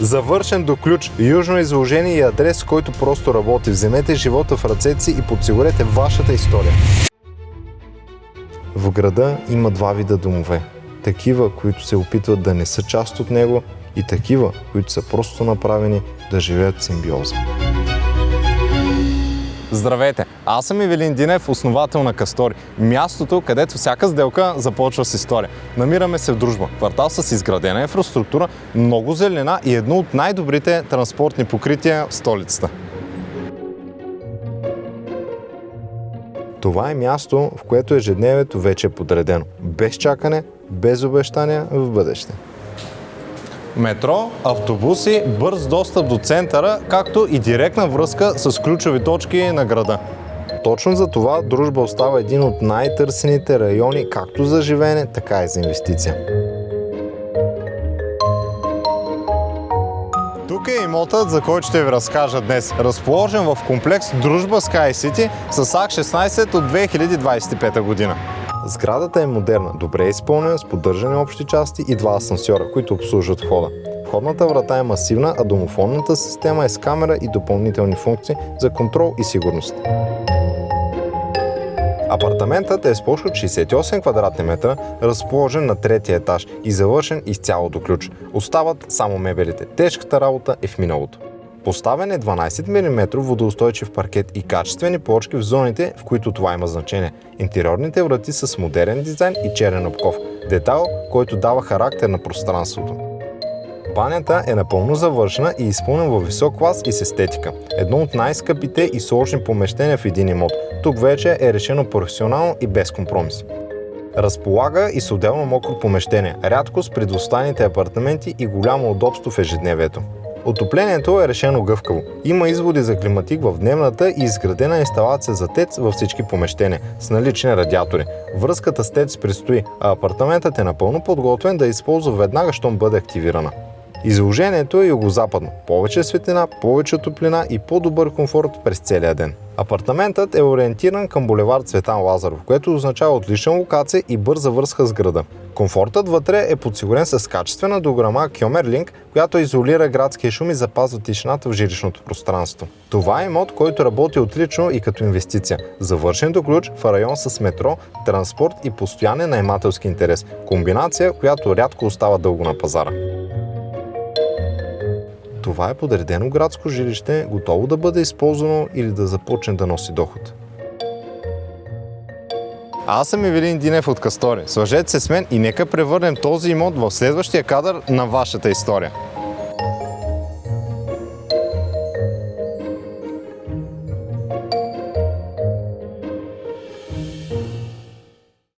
Завършен до ключ, южно изложение и адрес, който просто работи. Вземете живота в ръцете си и подсигурете вашата история. В града има два вида домове. Такива, които се опитват да не са част от него, и такива, които са просто направени да живеят в симбиоза. Здравейте! Аз съм Ивелин Динев, основател на Кастори. Мястото, където всяка сделка започва с история. Намираме се в Дружба, квартал с изградена инфраструктура, много зелена и едно от най-добрите транспортни покрития в столицата. Това е място, в което ежедневието вече е подредено. Без чакане, без обещания в бъдеще. Метро, автобуси, бърз достъп до центъра, както и директна връзка с ключови точки на града. Точно за това Дружба остава един от най-търсените райони както за живеене, така и за инвестиция. Тук е имотът, за който ще ви разкажа днес. Разположен в комплекс Дружба Sky City с Акт 16 от 2025 година. Сградата е модерна, добре изпълнена, с поддържани общи части и два асансьора, които обслужват входа. Входната врата е масивна, а домофонната система е с камера и допълнителни функции за контрол и сигурност. Апартаментът е с площ от 68 квадратни метра, разположен на третия етаж и завършен изцяло до ключ. Остават само мебелите. Тежката работа е в миналото. Поставен е 12 мм водоустойчив паркет и качествени плочки в зоните, в които това има значение. Интериорните врати са с модерен дизайн и черен обков. Детайл, който дава характер на пространството. Банята е напълно завършена и изпълнена във висок клас и с естетика. Едно от най-скъпите и сложни помещения в един имот. Тук вече е решено професионално и без компромис. Разполага и с отделно мокро помещение, рядкост при двустайните апартаменти и голямо удобство в ежедневието. Отоплението е решено гъвкаво. Има изводи за климатик в дневната и изградена инсталация за ТЕЦ във всички помещения с налични радиатори. Връзката с ТЕЦ предстои, а апартаментът е напълно подготвен да използва веднага, щом бъде активирана. Изложението е югозападно. Повече светлина, повече топлина и по-добър комфорт през целия ден. Апартаментът е ориентиран към булевард Цветан Лазаров, което означава отлична локация и бърза връзка с града. Комфортът вътре е подсигурен с качествена дограма Кьомерлинг, която изолира градския шум и запазва тишината в жилищното пространство. Това е имот, който работи отлично и като инвестиция. Завършен до ключ в район с метро, транспорт и постоянен наемателски интерес. Комбинация, която рядко остава дълго на пазара. Това е подредено градско жилище, готово да бъде използвано или да започне да носи доход. Аз съм Ивелин Динев от Кастори. Свържете се с мен и нека превърнем този имот в следващия кадър на вашата история.